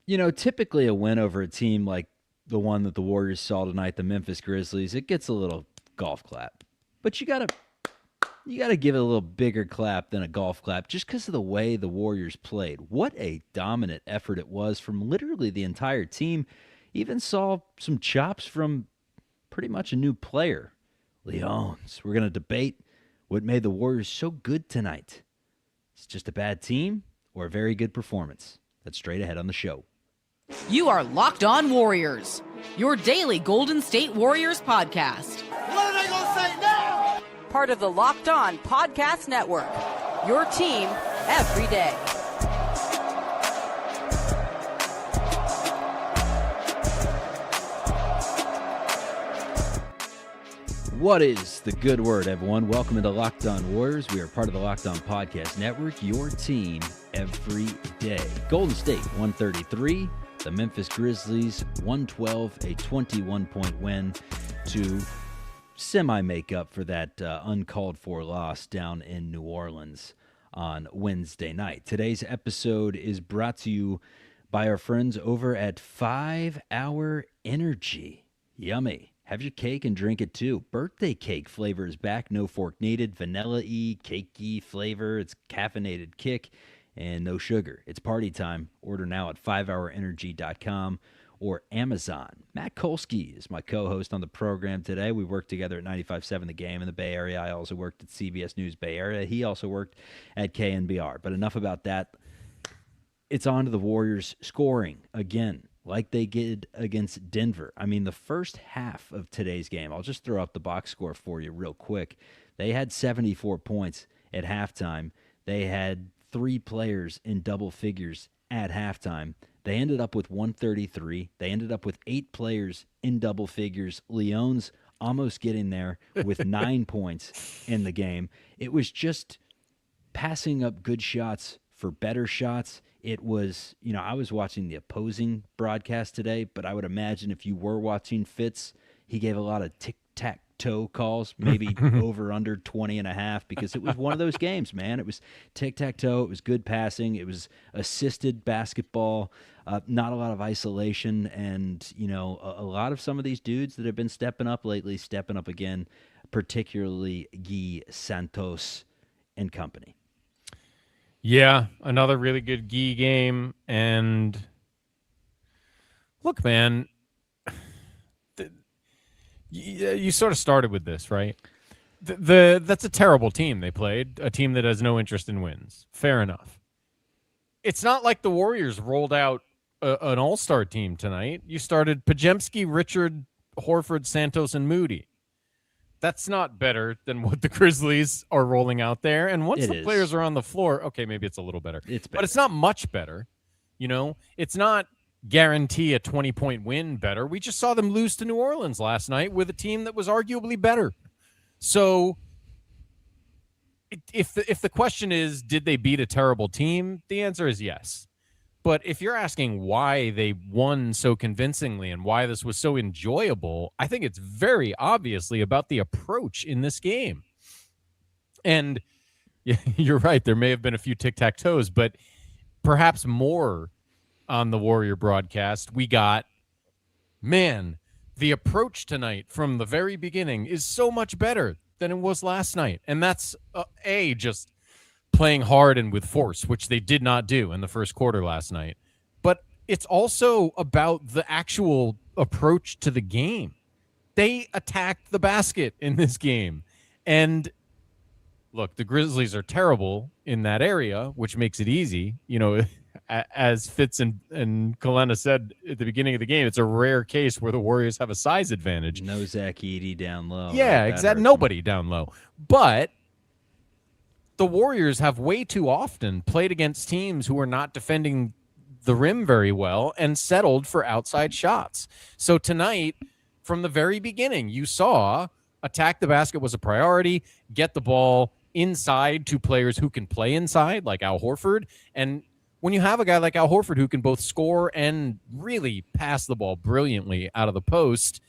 Typically a win over a team like the one that the Warriors saw tonight, the Memphis Grizzlies, it gets a little golf clap. But you gotta give it a little bigger clap than a golf clap just because of the way the Warriors played. What a dominant effort it was from literally the entire team. Even saw some chops from pretty much a new player, Leons. We're gonna debate what made the Warriors so good tonight. It's just a bad team or a very good performance. That's straight ahead on the show. You are Locked On Warriors, your daily Golden State Warriors podcast. What are they going to say now? Part of the Locked On Podcast Network, your team every day. What is the good word, everyone? Welcome into Locked On Warriors. We are part of the Locked On Podcast Network, your team every day. Golden State, 133. The Memphis Grizzlies, 112, a 21-point win to semi-make up for that uncalled-for loss down in New Orleans on Wednesday night. Today's episode is brought to you by our friends over at 5 Hour Energy. Yummy. Have your cake and drink it too. Birthday cake flavor is back. No fork needed. Vanilla-y, cakey flavor. It's caffeinated kick and no sugar. It's party time. Order now at 5hourenergy.com or Amazon. Matt Kolsky is my co-host on the program today. We worked together at 95.7 The Game in the Bay Area. I also worked at CBS News Bay Area. He also worked at KNBR. But enough about that. It's on to the Warriors scoring again, like they did against Denver. I mean, the first half of today's game, I'll just throw up the box score for you real quick. They had 74 points at halftime. They had 3 players in double figures at halftime. They ended up with 133. They ended up with 8 players in double figures. Leons almost getting there with 9 points in the game. It was just passing up good shots for better shots. It was, I was watching the opposing broadcast today, but I would imagine if you were watching Fitz, he gave a lot of tic-tac-toe calls, maybe over under 20.5, because it was one of those games, man. It was tic-tac-toe. It was good passing. It was assisted basketball, not a lot of isolation, and, a lot of some of these dudes that have been stepping up lately, stepping up again, particularly Gui Santos and company. Yeah, another really good Gui game. And look, man, you sort of started with this, right? That's a terrible team they played, a team that has no interest in wins. Fair enough. It's not like the Warriors rolled out an all-star team tonight. You started Podziemski, Richard, Horford, Santos, and Moody. That's not better than what the Grizzlies are rolling out there. And once the players are on the floor, okay, maybe it's a little better. It's better. But it's not much better. It's not guarantee a 20-point win better. We just saw them lose to New Orleans last night with a team that was arguably better. So if the question is, did they beat a terrible team? The answer is yes. But if you're asking why they won so convincingly and why this was so enjoyable, I think it's very obviously about the approach in this game. And yeah, you're right. There may have been a few tic-tac-toes, but perhaps more on the Warrior broadcast. We got, the approach tonight from the very beginning is so much better than it was last night. And that's, just playing hard and with force, which they did not do in the first quarter last night. But it's also about the actual approach to the game. They attacked the basket in this game. And look, the Grizzlies are terrible in that area, which makes it easy. As Fitz and Kalena said at the beginning of the game, it's a rare case where the Warriors have a size advantage. No Zach Edey down low. Yeah, exactly. Nobody down low. But the Warriors have way too often played against teams who are not defending the rim very well and settled for outside shots. So tonight, from the very beginning, you saw attack the basket was a priority, get the ball inside to players who can play inside, like Al Horford. And when you have a guy like Al Horford who can both score and really pass the ball brilliantly out of the post,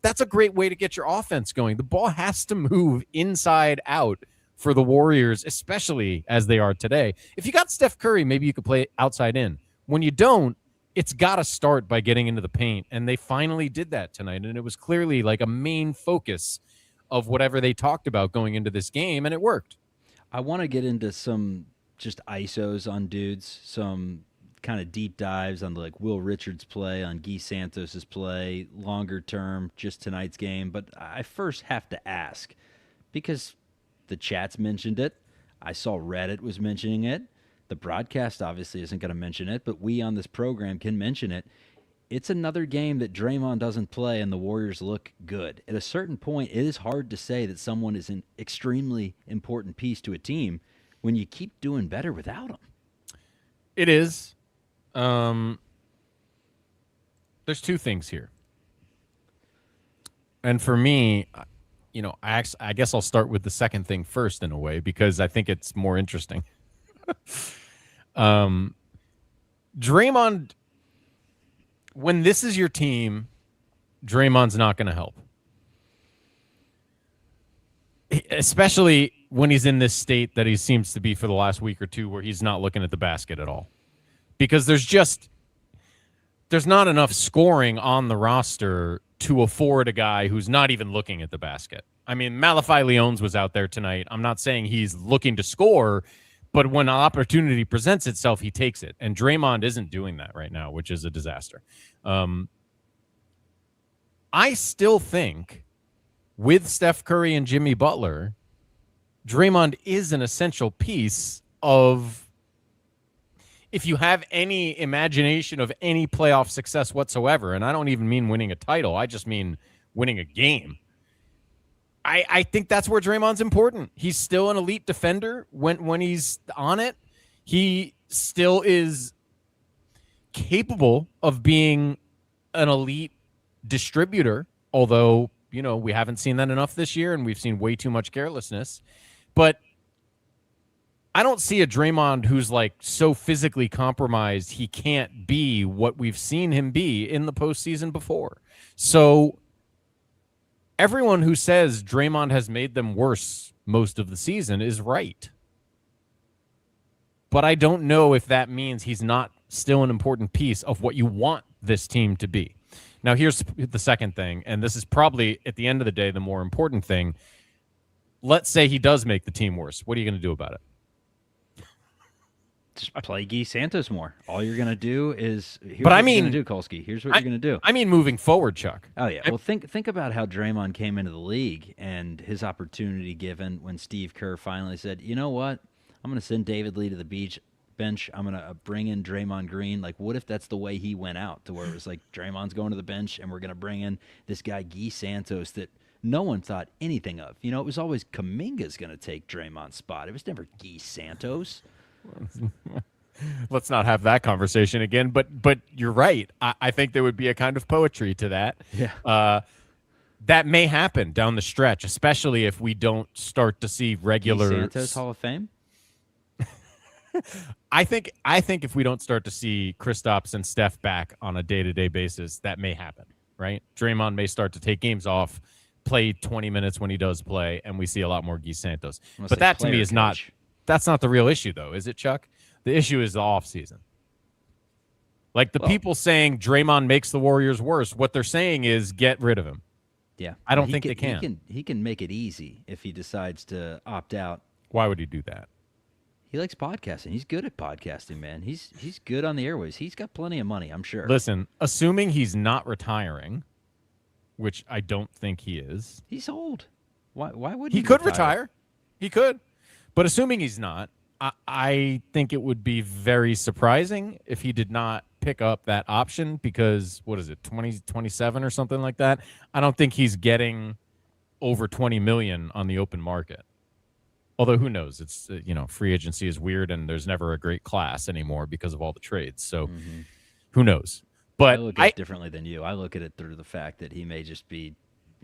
that's a great way to get your offense going. The ball has to move inside out for the Warriors, especially as they are today. If you got Steph Curry, maybe you could play outside in. When you don't, it's got to start by getting into the paint, and they finally did that tonight, and it was clearly like a main focus of whatever they talked about going into this game, and it worked. I want to get into some just ISOs on dudes, some kind of deep dives on like Will Richards' play, on Gui Santos' play, longer term, just tonight's game. But I first have to ask, because the chat's mentioned it, I saw Reddit was mentioning it, the broadcast obviously isn't going to mention it, but we on this program can mention it. It's another game that Draymond doesn't play and the Warriors look good. At a certain point, it is hard to say that someone is an extremely important piece to a team when you keep doing better without them. It is. There's two things here. And for me, I guess I'll start with the second thing first in a way, because I think it's more interesting. Draymond, when this is your team, Draymond's not going to help. Especially when he's in this state that he seems to be for the last week or two, where he's not looking at the basket at all. Because there's not enough scoring on the roster to afford a guy who's not even looking at the basket. I mean, Malevy Leons was out there tonight. I'm not saying he's looking to score, but when an opportunity presents itself, he takes it. And Draymond isn't doing that right now, which is a disaster. I still think with Steph Curry and Jimmy Butler, Draymond is an essential piece of, if you have any imagination of any playoff success whatsoever, and I don't even mean winning a title, I just mean winning a game. I think that's where Draymond's important. He's still an elite defender when he's on it. He still is capable of being an elite distributor, although, we haven't seen that enough this year, and we've seen way too much carelessness. But I don't see a Draymond who's like so physically compromised he can't be what we've seen him be in the postseason before. So everyone who says Draymond has made them worse most of the season is right. But I don't know if that means he's not still an important piece of what you want this team to be. Now, here's the second thing, and this is probably, at the end of the day, the more important thing. Let's say he does make the team worse. What are you going to do about it? Just play Gui Santos more. All you're going to do is, here's but what I you're mean, going to do, Kolsky. Here's what you're going to do. I mean, moving forward, Chuck. Oh, yeah. Well, think about how Draymond came into the league and his opportunity given when Steve Kerr finally said, you know what? I'm going to send David Lee to the bench. I'm going to bring in Draymond Green. Like, what if that's the way he went out, to where it was like Draymond's going to the bench and we're going to bring in this guy, Gui Santos, that no one thought anything of. It was always Kuminga's going to take Draymond's spot. It was never Gui Santos. Let's not have that conversation again. But you're right. I think there would be a kind of poetry to that. Yeah. That may happen down the stretch, especially if we don't start to see regular Gui Santos Hall of Fame. I think if we don't start to see Kristaps and Steph back on a day-to-day basis, that may happen. Right? Draymond may start to take games off, play 20 minutes when he does play, and we see a lot more Gui Santos. But that to me is not. That's not the real issue, though, is it, Chuck? The issue is the offseason. Like the people saying Draymond makes the Warriors worse, what they're saying is get rid of him. Yeah. I don't think they can. He can make it easy if he decides to opt out. Why would he do that? He likes podcasting. He's good at podcasting, man. He's good on the airways. He's got plenty of money, I'm sure. Listen, assuming he's not retiring, which I don't think he is. He's old. Why would he could retire? He could. But assuming he's not, I think it would be very surprising if he did not pick up that option, because, what is it, 27 or something like that? I don't think he's getting over $20 million on the open market. Although, who knows? It's, free agency is weird, and there's never a great class anymore because of all the trades. So who knows? But I look at it differently than you. I look at it through the fact that he may just be,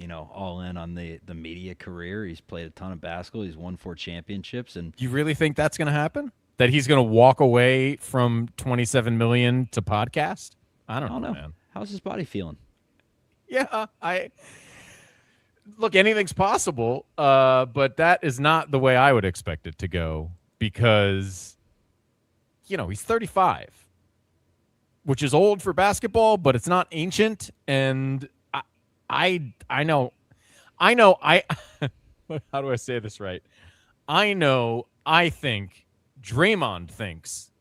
all in on the media career. He's played a ton of basketball. He's won 4 championships. And you really think that's going to happen? That he's going to walk away from $27 million to podcast? I don't know, man. How's his body feeling? Yeah, look, anything's possible, but that is not the way I would expect it to go, because, he's 35. which is old for basketball, but it's not ancient. And I know I how do I say this right? I think Draymond thinks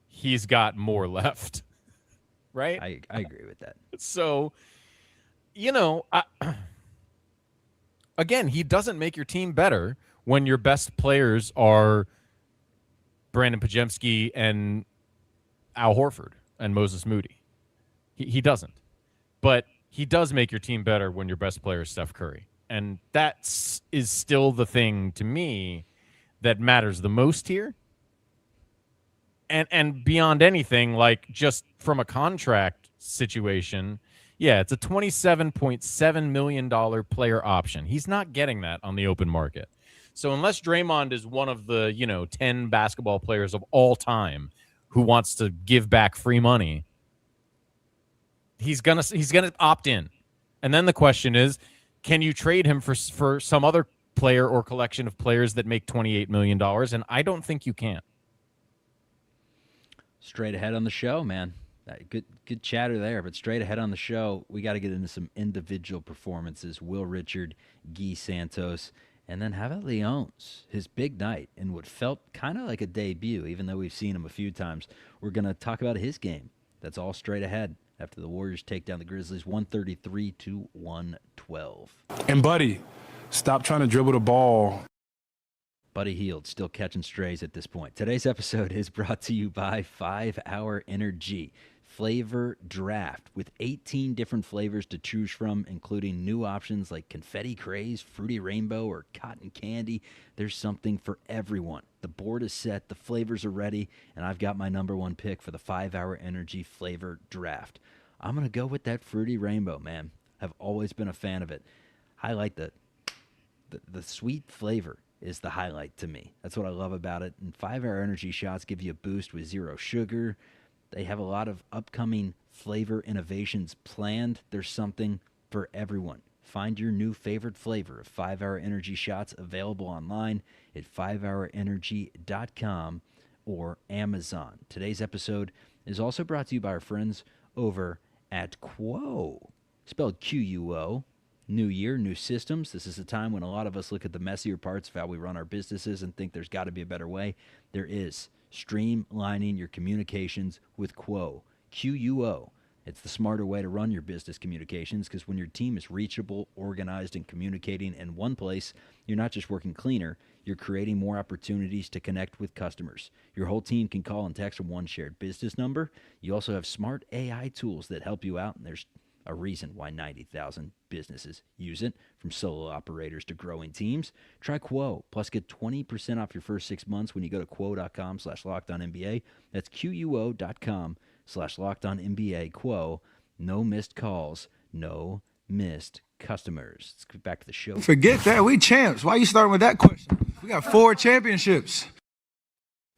he's got more left. Right? I agree with that. So, again, he doesn't make your team better when your best players are Brandon Pajemski and Al Horford and Moses Moody. He doesn't. But he does make your team better when your best player is Steph Curry. And that is still the thing to me that matters the most here. And beyond anything, like just from a contract situation, yeah, it's a $27.7 million player option. He's not getting that on the open market. So unless Draymond is one of the, 10 basketball players of all time who wants to give back free money, he's gonna opt in. And then the question is, can you trade him for some other player or collection of players that make $28 million? And I don't think you can. Straight ahead on the show, man. Good chatter there, but straight ahead on the show, we got to get into some individual performances. Will Richard, Gui Santos, and then how about Leons? His big night in what felt kind of like a debut, even though we've seen him a few times. We're going to talk about his game. That's all straight ahead after the Warriors take down the Grizzlies 133-112. And Buddy, stop trying to dribble the ball. Buddy Hield still catching strays at this point. Today's episode is brought to you by 5 Hour Energy Flavor Draft with 18 different flavors to choose from, including new options like Confetti Craze, Fruity Rainbow, or Cotton Candy. There's something for everyone. The board is set, the flavors are ready, and I've got my number one pick for the 5 Hour Energy Flavor Draft. I'm going to go with that Fruity Rainbow, man. I've always been a fan of it. I like the sweet flavor is the highlight to me. That's what I love about it. And 5 Hour Energy shots give you a boost with zero sugar. They have a lot of upcoming flavor innovations planned. There's something for everyone. Find your new favorite flavor of 5 Hour Energy shots available online at 5hourenergy.com or Amazon. Today's episode is also brought to you by our friends over at Quo, spelled Quo. New year, new systems. This is a time when a lot of us look at the messier parts of how we run our businesses and think there's got to be a better way. There is. Streamlining your communications with Quo. Quo. It's the smarter way to run your business communications, because when your team is reachable, organized, and communicating in one place, you're not just working cleaner, you're creating more opportunities to connect with customers. Your whole team can call and text from one shared business number. You also have smart AI tools that help you out, and there's a reason why 90,000 businesses use it, from solo operators to growing teams. Try Quo, plus get 20% off your first 6 months when you go to quo.com/LockedOnNBA. That's QUO.com/LockedOnNBA. Quo, no missed calls, no missed customers. Let's get back to the show. Forget that. We champs. Why are you starting with that question? We got 4 championships.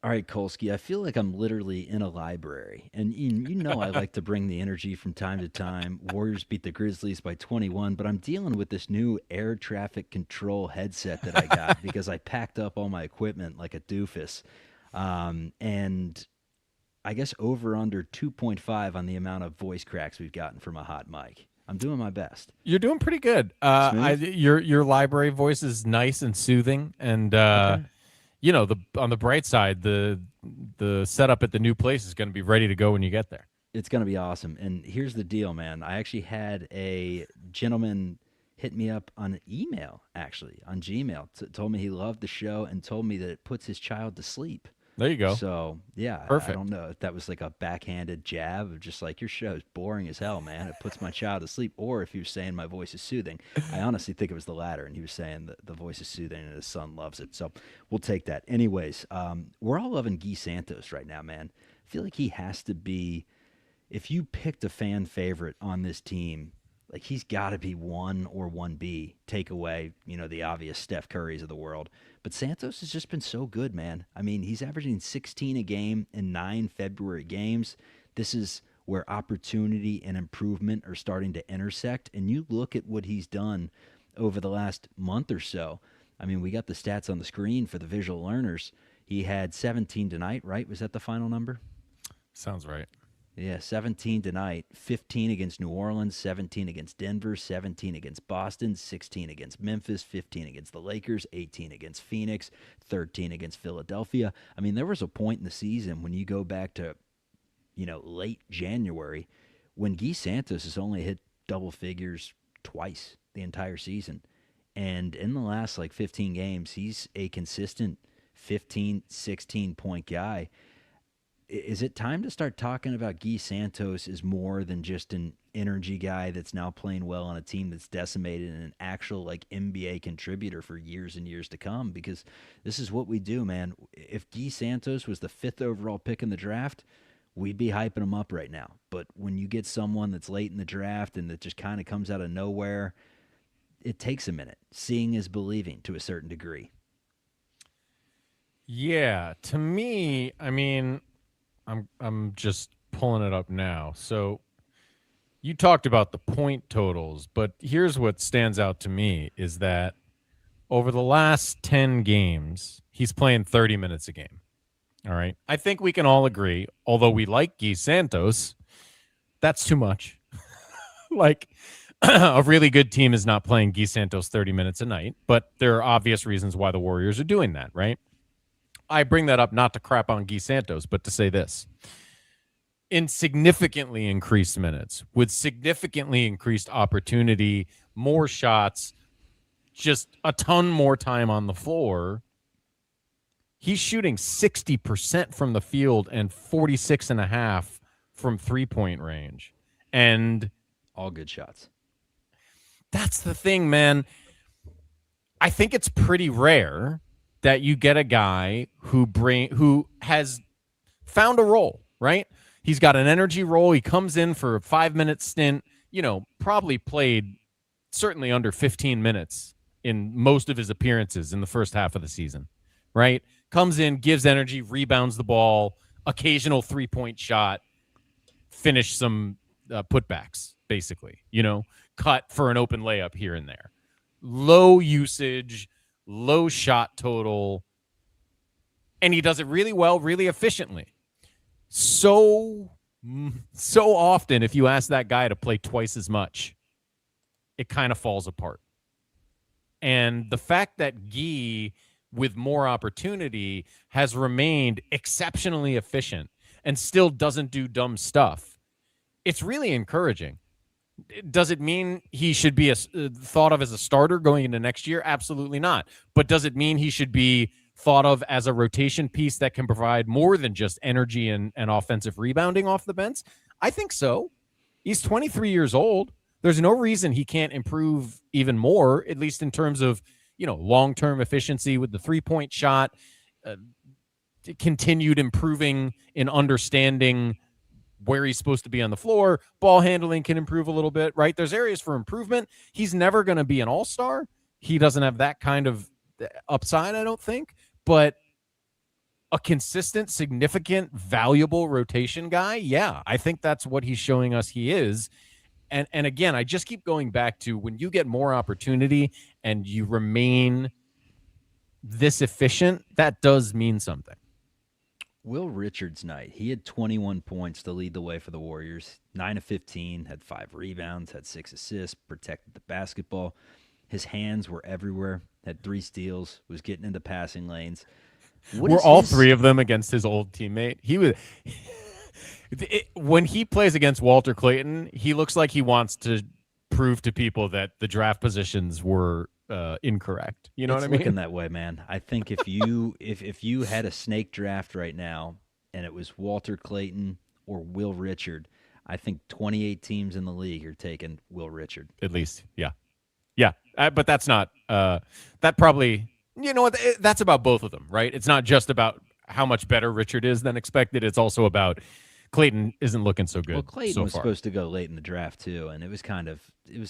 All right, Kolsky, I feel like I'm literally in a library. And you know I like to bring the energy from time to time. Warriors beat the Grizzlies by 21, but I'm dealing with this new air traffic control headset that I got because I packed up all my equipment like a doofus. And I guess over under 2.5 on the amount of voice cracks we've gotten from a hot mic. I'm doing my best. You're doing pretty good. Your library voice is nice and soothing, and okay. On the bright side, the setup at the new place is going to be ready to go when you get there. It's going to be awesome. And here's the deal, man. I actually had a gentleman hit me up on email, actually, on Gmail. Told me he loved the show and told me that it puts his child to sleep. There you go. So, yeah. Perfect. I don't know if that was like a backhanded jab of just like, your show is boring as hell, man. It puts my child to sleep. Or if he was saying my voice is soothing. I honestly think it was the latter. And he was saying that the voice is soothing and his son loves it. So we'll take that. Anyways, we're all loving Gui Santos right now, man. I feel like he has to be, if you picked a fan favorite on this team, like he's got to be 1 or 1B. Take away, the obvious Steph Currys of the world. But Santos has just been so good, man. I mean, he's averaging 16 a game in 9 February games. This is where opportunity and improvement are starting to intersect. And you look at what he's done over the last month or so. I mean, we got the stats on the screen for the visual learners. He had 17 tonight, right? Was that the final number? Sounds right. Yeah, 17 tonight, 15 against New Orleans, 17 against Denver, 17 against Boston, 16 against Memphis, 15 against the Lakers, 18 against Phoenix, 13 against Philadelphia. I mean, there was a point in the season when you go back to, late January when Gui Santos has only hit double figures twice the entire season. And in the last 15 games, he's a consistent 15, 16-point guy. Is it time to start talking about Gui Santos as more than just an energy guy that's now playing well on a team that's decimated and an actual NBA contributor for years and years to come? Because this is what we do, man. If Gui Santos was the 5th overall pick in the draft, we'd be hyping him up right now. But when you get someone that's late in the draft and that just kind of comes out of nowhere, it takes a minute. Seeing is believing to a certain degree. Yeah, to me, I mean, I'm just pulling it up now. So you talked about the point totals, but here's what stands out to me is that over the last 10 games, he's playing 30 minutes a game. All right. I think we can all agree, although we like Gui Santos, that's too much. A really good team is not playing Gui Santos 30 minutes a night, but there are obvious reasons why the Warriors are doing that, right? I bring that up not to crap on Gui Santos, but to say this. In significantly increased minutes, with significantly increased opportunity, more shots, just a ton more time on the floor, he's shooting 60% from the field and 46.5% from three-point range. And all good shots. That's the thing, man. I think it's pretty rare that you get a guy who has found a role, right? He's got an energy role. He comes in for a 5-minute stint, probably played certainly under 15 minutes in most of his appearances in the first half of the season, right? Comes in, gives energy, rebounds the ball, occasional three-point shot, finish some putbacks, basically, cut for an open layup here and there. Low usage, low shot total, and he does it really well, really efficiently. So often, if you ask that guy to play twice as much, it kind of falls apart. And the fact that Gui, with more opportunity, has remained exceptionally efficient and still doesn't do dumb stuff, it's really encouraging. Does it mean he should be thought of as a starter going into next year? Absolutely not. But does it mean he should be thought of as a rotation piece that can provide more than just energy and offensive rebounding off the bench? I think so. He's 23 years old. There's no reason he can't improve even more, at least in terms of, long-term efficiency with the three-point shot, continued improving in understanding where he's supposed to be on the floor. Ball handling can improve a little bit, right? There's areas for improvement. He's never going to be an all-star. He doesn't have that kind of upside, I don't think. But a consistent, significant, valuable rotation guy, yeah, I think that's what he's showing us he is. And again, I just keep going back to when you get more opportunity and you remain this efficient, that does mean something. Will Richards' night, he had 21 points to lead the way for the Warriors. 9 of 15, had 5 rebounds, had 6 assists, protected the basketball. His hands were everywhere, had 3 steals, was getting into passing lanes. Were all 3 of them against his old teammate? He was when he plays against Walter Clayton, he looks like he wants to prove to people that the draft positions were incorrect. You know what I mean? It's looking that way, man. I think if you if you had a snake draft right now and it was Walter Clayton or Will Richard, I think 28 teams in the league are taking Will Richard. At least, yeah. But that's not that probably, that's about both of them, right? It's not just about how much better Richard is than expected. It's also about Clayton isn't looking so good. Well, Clayton so was far. supposed to go late in the draft too, and it was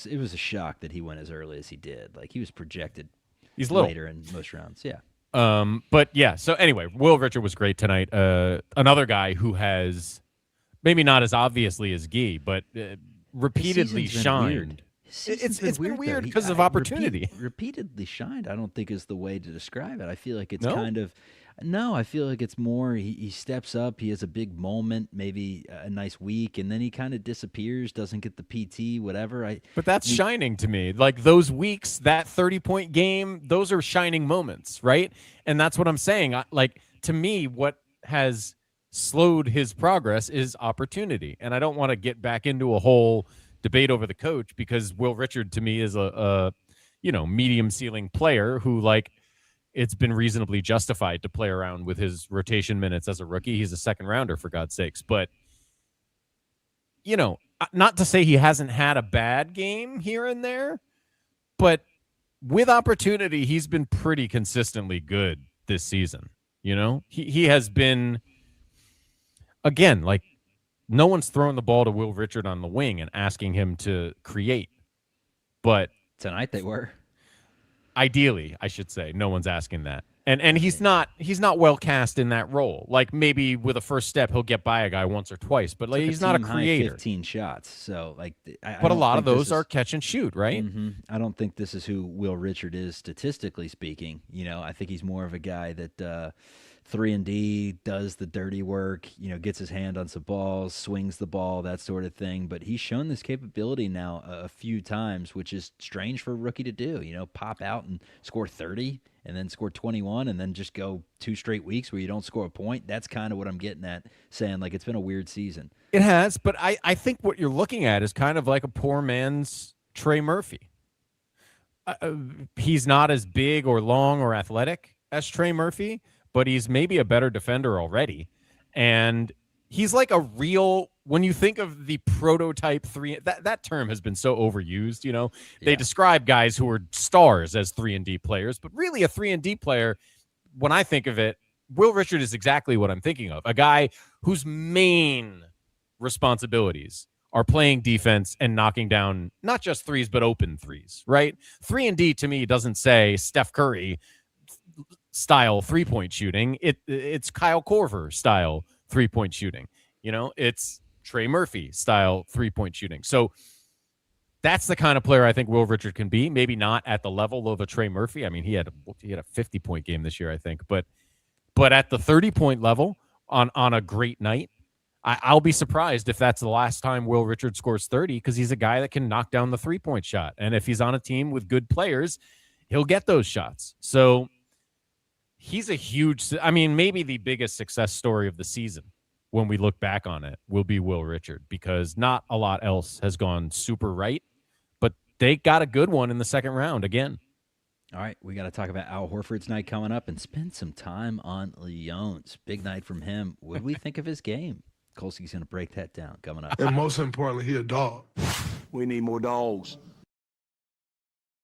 it was a shock that he went as early as he did. Like he was projected later in most rounds. Yeah. But yeah. So anyway, Will Richard was great tonight. Another guy who has maybe not as obviously as Gui, but repeatedly shined. It's been weird because of opportunity. Repeatedly shined, I don't think is the way to describe it. I feel like it's No? kind of, No, I feel like it's more he steps up, he has a big moment, maybe a nice week, and then he kind of disappears, doesn't get the PT, whatever. But that's mean, shining to me. Like those weeks, that 30-point game, those are shining moments, right? And that's what I'm saying. Like to me, what has slowed his progress is opportunity. And I don't want to get back into a whole debate over the coach because Will Richard to me is a medium ceiling player who like it's been reasonably justified to play around with his rotation minutes as a rookie. He's a second rounder for God's sakes, but not to say he hasn't had a bad game here and there, but with opportunity, he's been pretty consistently good this season. He has been, again, like no one's throwing the ball to Will Richard on the wing and asking him to create. But tonight they were. Ideally, I should say, no one's asking that. And he's not well cast in that role. Like maybe with a first step, he'll get by a guy once or twice, but like he's not a creator. 15 shots, so like. But a lot of those are catch and shoot, right? Mm-hmm. I don't think this is who Will Richard is statistically speaking. I think he's more of a guy that 3-and-D does the dirty work. Gets his hand on some balls, swings the ball, that sort of thing. But he's shown this capability now a few times, which is strange for a rookie to do. Pop out and score 30. And then score 21 and then just go 2 straight weeks where you don't score a point. That's kind of what I'm getting at, saying like it's been a weird season. It has, but I think what you're looking at is kind of like a poor man's Trey Murphy. He's not as big or long or athletic as Trey Murphy, but he's maybe a better defender already. And he's like a real, when you think of the prototype three, that term has been so overused, They describe guys who are stars as 3-and-D players, but really a 3-and-D player, when I think of it, Will Richard is exactly what I'm thinking of. A guy whose main responsibilities are playing defense and knocking down not just threes, but open threes, right? 3-and-D to me doesn't say Steph Curry style 3-point shooting. It's Kyle Korver style 3-point shooting. It's Trey Murphy style 3-point shooting. So that's the kind of player I think Will Richard can be. Maybe not at the level of a Trey Murphy. I mean, he had a 50-point game this year, I think. But at the 30-point level on a great night, I'll be surprised if that's the last time Will Richard scores 30 because he's a guy that can knock down the 3-point shot. And if he's on a team with good players, he'll get those shots. So he's a huge, maybe the biggest success story of the season when we look back on it will be Will Richard because not a lot else has gone super right, but they got a good one in the second round again. All right, we got to talk about Al Horford's night coming up and spend some time on Leons. Big night from him. What do we think of his game? Kolsky's going to break that down coming up. And most importantly, he a dog. We need more dogs.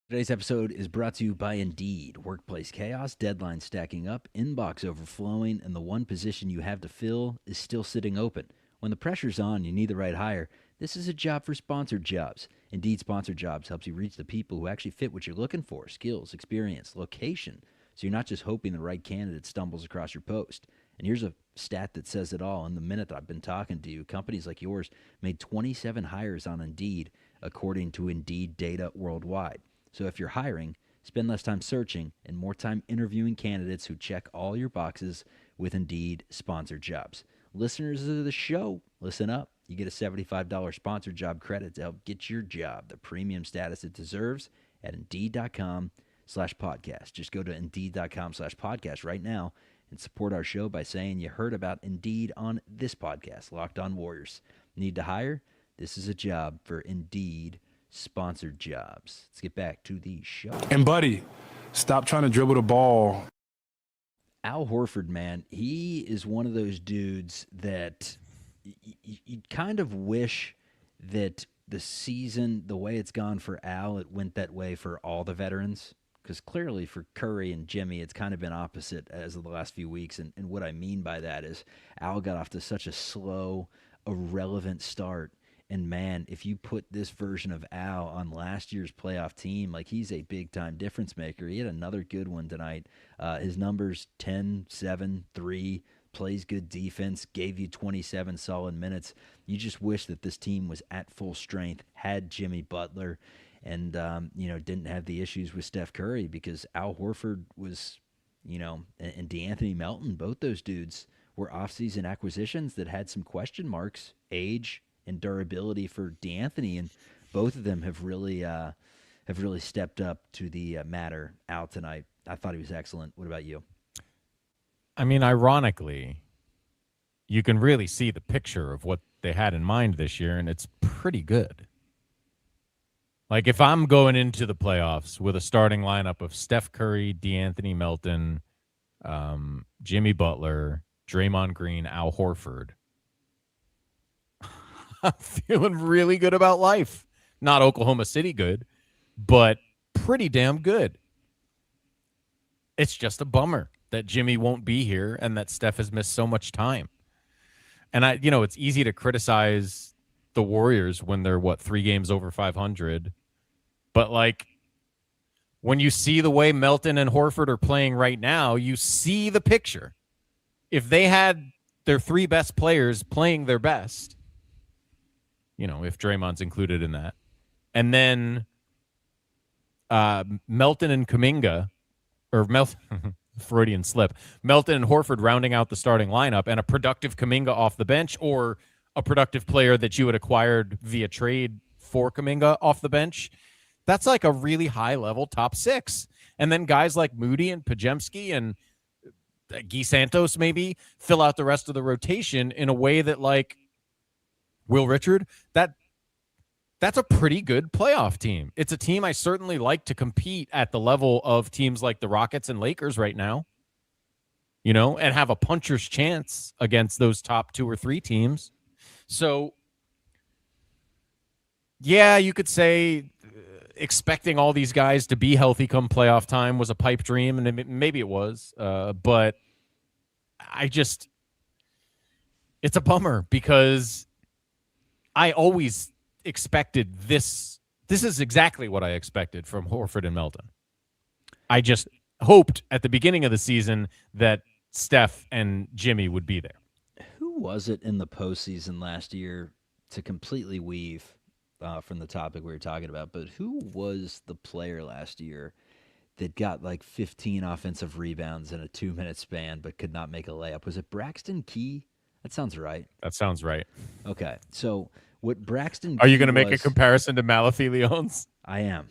Today's episode is brought to you by Indeed. Workplace chaos, deadlines stacking up, inbox overflowing, and the one position you have to fill is still sitting open. When the pressure's on, you need the right hire. This is a job for sponsored jobs. Indeed Sponsored Jobs helps you reach the people who actually fit what you're looking for, skills, experience, location, so you're not just hoping the right candidate stumbles across your post. And here's a stat that says it all. In the minute that I've been talking to you, companies like yours made 27 hires on Indeed, according to Indeed data worldwide. So if you're hiring, spend less time searching and more time interviewing candidates who check all your boxes with Indeed Sponsored Jobs. Listeners of the show, listen up. You get a $75 sponsored job credit to help get your job the premium status it deserves at Indeed.com/podcast. Just go to Indeed.com/podcast right now and support our show by saying you heard about Indeed on this podcast, Locked On Warriors. Need to hire? This is a job for Indeed Sponsored Jobs. Let's get back to the show. And buddy, stop trying to dribble the ball. Al Horford, man, he is one of those dudes that you kind of wish that the season, the way it's gone for Al, it went that way for all the veterans. Because clearly for Curry and Jimmy, it's kind of been opposite as of the last few weeks. And what I mean by that is Al got off to such a slow, irrelevant start. And, man, if you put this version of Al on last year's playoff team, like he's a big-time difference maker. He had another good one tonight. His numbers, 10, 7, 3, plays good defense, gave you 27 solid minutes. You just wish that this team was at full strength, had Jimmy Butler, and, didn't have the issues with Steph Curry because Al Horford was and DeAnthony Melton, both those dudes were offseason acquisitions that had some question marks, age and durability for DeAnthony, and both of them have really stepped up to the matter out tonight. I thought he was excellent. What about you? I mean, ironically, you can really see the picture of what they had in mind this year, and it's pretty good. Like, if I'm going into the playoffs with a starting lineup of Steph Curry, DeAnthony Melton, Jimmy Butler, Draymond Green, Al Horford, I'm feeling really good about life. Not Oklahoma City good, but pretty damn good. It's just a bummer that Jimmy won't be here and that Steph has missed so much time. And it's easy to criticize the Warriors when they're 3 games over 500. But like, when you see the way Melton and Horford are playing right now, you see the picture. If they had their 3 best players playing their best, if Draymond's included in that, and then Melton and Kuminga, or Freudian slip, Melton and Horford rounding out the starting lineup, and a productive Kuminga off the bench, or a productive player that you had acquired via trade for Kuminga off the bench, that's like a really high-level top 6. And then guys like Moody and Pajemski and Gui Santos maybe fill out the rest of the rotation in a way that, like, Will Richard, that's a pretty good playoff team. It's a team I certainly like to compete at the level of teams like the Rockets and Lakers right now, and have a puncher's chance against those top 2 or 3 teams. So, yeah, you could say expecting all these guys to be healthy come playoff time was a pipe dream, and maybe it was, but it's a bummer because I always expected this. This is exactly what I expected from Horford and Melton. I just hoped at the beginning of the season that Steph and Jimmy would be there. Who was it in the postseason last year, to completely weave from the topic we were talking about, but who was the player last year that got like 15 offensive rebounds in a 2-minute span but could not make a layup? Was it Braxton Key? That sounds right. That sounds right. Okay, so what Braxton Are you Key going to make a comparison to Malevy Leons? I am.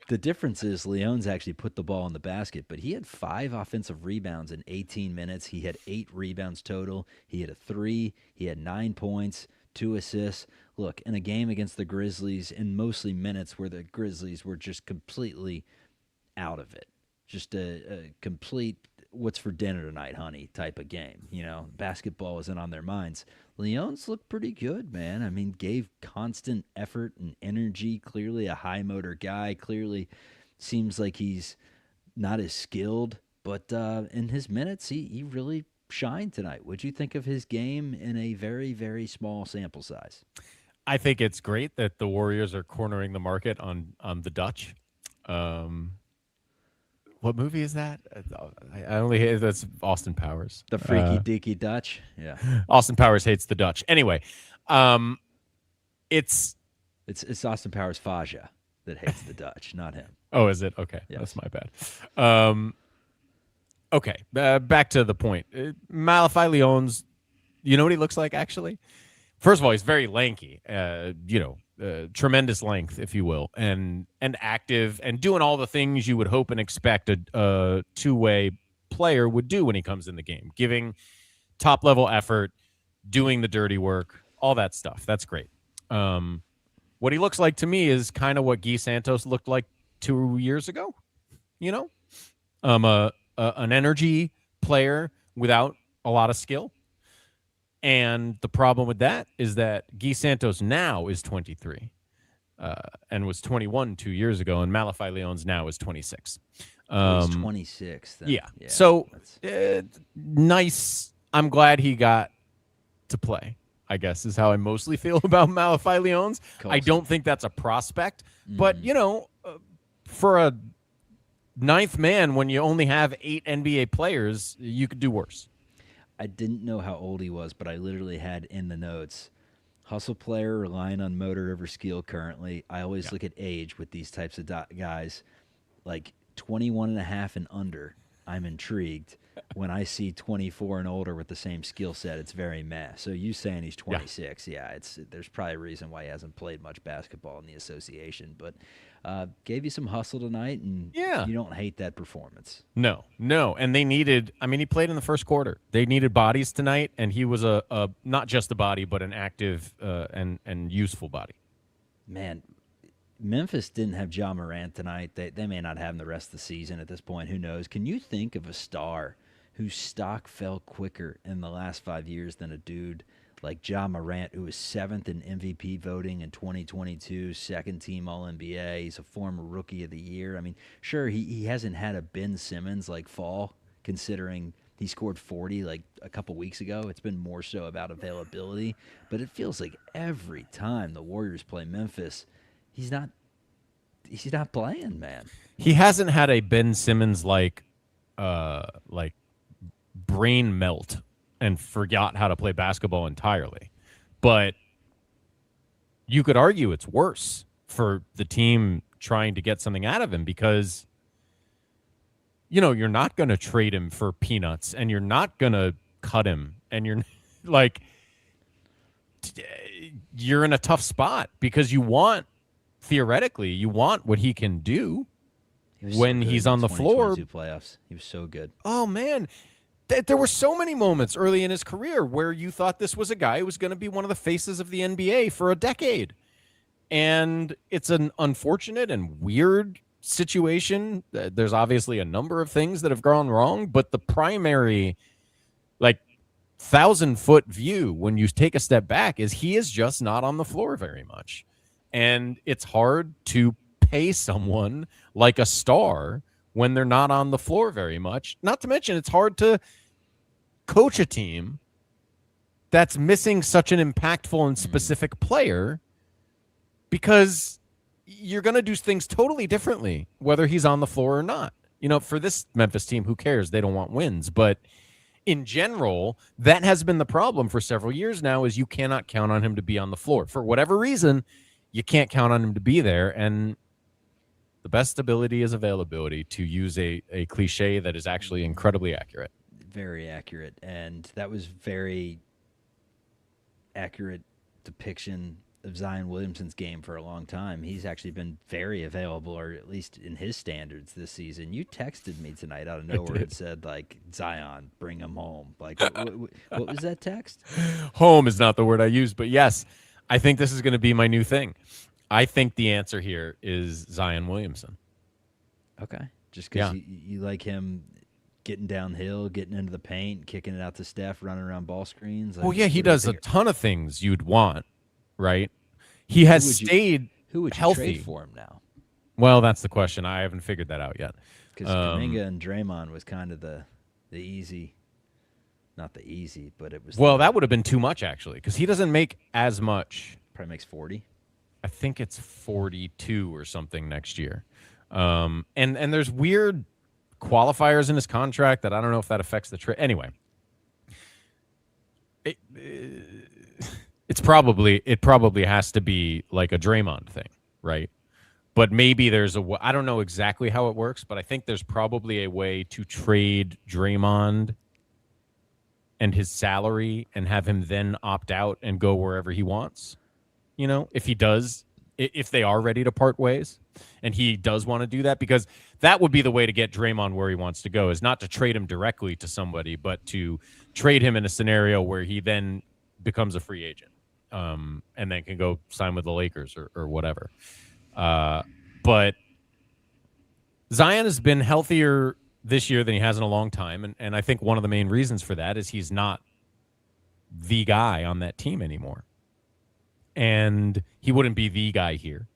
The difference is Leons actually put the ball in the basket, but he had 5 offensive rebounds in 18 minutes. He had 8 rebounds total. He had a 3. He had 9 points, 2 assists. Look, in a game against the Grizzlies, in mostly minutes where the Grizzlies were just completely out of it, just a complete what's for dinner tonight, honey type of game. Basketball wasn't on their minds. Leons looked pretty good, man. I mean, gave constant effort and energy. Clearly a high motor guy. Clearly seems like he's not as skilled, but in his minutes, he really shined tonight. What'd you think of his game in a very, very small sample size? I think it's great that the Warriors are cornering the market on the Dutch. What movie is that? I only hate that's Austin Powers. The Freaky Deaky Dutch. Yeah. Austin Powers hates the Dutch. Anyway, it's Austin Powers Faja that hates the Dutch, not him. Oh, is it? Okay. Yes. That's my bad. Okay. Back to the point. Malevy Leons, you know what he looks like, actually? First of all, he's very lanky, tremendous length, if you will, and active and doing all the things you would hope and expect a two-way player would do when he comes in the game, giving top-level effort, doing the dirty work, all that stuff. That's great. What he looks like to me is kind of what Gui Santos looked like 2 years ago, an energy player without a lot of skill. And the problem with that is that Gui Santos now is 23 and was 21 2 years ago, and Malevy Leons now is 26. He's 26. Then. Yeah. So nice. I'm glad he got to play, I guess, is how I mostly feel about Malevy Leons. Kolsky. I don't think that's a prospect, but, for a ninth man, when you only have 8 NBA players, you could do worse. I didn't know how old he was, but I literally had in the notes, hustle player relying on motor over skill currently. I always look at age with these types of guys, like 21 and a half and under. I'm intrigued. When I see 24 and older with the same skill set, it's very meh. So you saying he's 26, there's probably a reason why he hasn't played much basketball in the association. But gave you some hustle tonight, and you don't hate that performance. No. And they needed, he played in the first quarter. They needed bodies tonight, and he was a not just a body, but an active and useful body. Man, Memphis didn't have Ja Morant tonight. They may not have him the rest of the season at this point. Who knows? Can you think of a star whose stock fell quicker in the last 5 years than a dude like Ja Morant, who was 7th in MVP voting in 2022, second-team All-NBA. He's a former Rookie of the Year. I mean, sure, he hasn't had a Ben Simmons-like fall, considering he scored 40 like a couple weeks ago. It's been more so about availability. But it feels like every time the Warriors play Memphis, he's not playing, man. He hasn't had a Ben Simmons like brain melt and forgot how to play basketball entirely. But you could argue it's worse for the team trying to get something out of him because, you're not going to trade him for peanuts and you're not going to cut him. And you're you're in a tough spot because theoretically, you want what he can do when he's on the floor. Playoffs. He was so good. Oh, man. There were so many moments early in his career where you thought this was a guy who was going to be one of the faces of the NBA for a decade. And it's an unfortunate and weird situation. There's obviously a number of things that have gone wrong, but the primary, 1,000-foot view when you take a step back is he is just not on the floor very much. And it's hard to pay someone like a star when they're not on the floor very much. Not to mention, it's hard to coach a team that's missing such an impactful and specific player because you're going to do things totally differently, whether he's on the floor or not. For this Memphis team, who cares? They don't want wins. But in general, that has been the problem for several years now, is you cannot count on him to be on the floor. For whatever reason, you can't count on him to be there. And the best ability is availability, to use a cliche that is actually incredibly accurate. Very accurate. And that was very accurate depiction of Zion Williamson's game for a long time. He's actually been very available, or at least in his standards this season. You texted me tonight out of nowhere and said, Zion, bring him home. What was that text? Home is not the word I used, but yes, I think this is going to be my new thing. I think the answer here is Zion Williamson. Okay. Just because you like him getting downhill, getting into the paint, kicking it out to Steph, running around ball screens. He does a ton of things you'd want, right? He has stayed who would you healthy. Trade for him now? Well, that's the question. I haven't figured that out yet. Because Kuminga and Draymond was kind of the easy, not the easy, but it was. Well, that would have been too much, actually, because he doesn't make as much. Probably makes 40. I think it's 42 or something next year. And there's weird qualifiers in his contract that I don't know if that affects the trade. Anyway, it probably has to be like a Draymond thing, right? But maybe I don't know exactly how it works, but I think there's probably a way to trade Draymond and his salary and have him then opt out and go wherever he wants. If they are ready to part ways and he does want to do that, because that would be the way to get Draymond where he wants to go, is not to trade him directly to somebody, but to trade him in a scenario where he then becomes a free agent and then can go sign with the Lakers or whatever. But Zion has been healthier this year than he has in a long time. And I think one of the main reasons for that is he's not the guy on that team anymore. And he wouldn't be the guy here.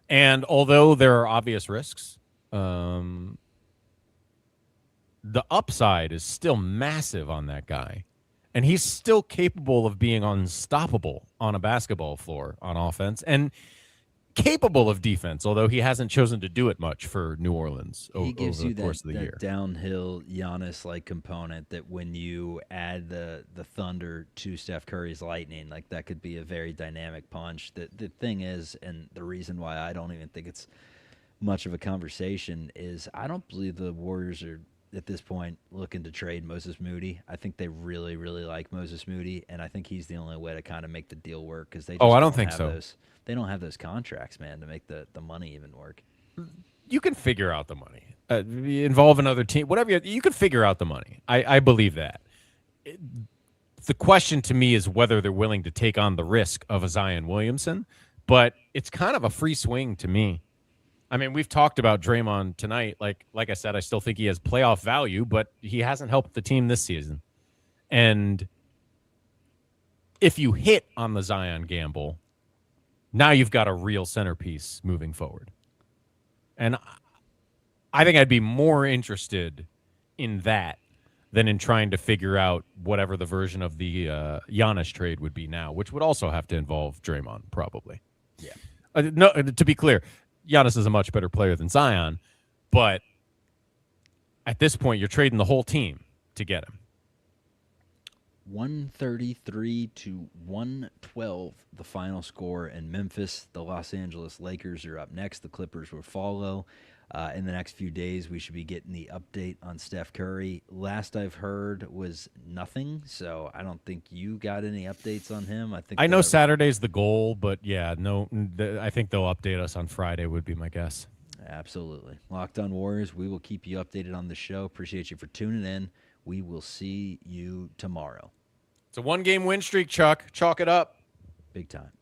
And although there are obvious risks, the upside is still massive on that guy. And he's still capable of being unstoppable on a basketball floor on offense and capable of defense, although he hasn't chosen to do it much for New Orleans over the course of the year. Downhill Giannis-like component that when you add the Thunder to Steph Curry's Lightning, that could be a very dynamic punch. The thing is, and the reason why I don't even think it's much of a conversation, is I don't believe the Warriors are at this point looking to trade Moses Moody. I think they really, really like Moses Moody, and I think he's the only way to kind of make the deal work because they just I don't think have so. they don't have those contracts, man, to make the money even work. You can figure out the money. Involve another team, whatever. You can figure out the money. I believe that. The question to me is whether they're willing to take on the risk of a Zion Williamson, but it's kind of a free swing to me. I mean, we've talked about Draymond tonight. Like I said, I still think he has playoff value, but he hasn't helped the team this season. And if you hit on the Zion gamble, now you've got a real centerpiece moving forward. And I think I'd be more interested in that than in trying to figure out whatever the version of the Giannis trade would be now, which would also have to involve Draymond, probably. Yeah. No, to be clear, Giannis is a much better player than Zion, but at this point, you're trading the whole team to get him. 133 to 112, the final score in Memphis. The Los Angeles Lakers are up next. The Clippers will follow. In the next few days, we should be getting the update on Steph Curry. Last I've heard was nothing, so I don't think you got any updates on him. I know Saturday's the goal, but yeah, no, I think they'll update us on Friday would be my guess. Absolutely. Locked On Warriors, we will keep you updated on the show. Appreciate you for tuning in. We will see you tomorrow. It's a one-game win streak, Chuck. Chalk it up. Big time.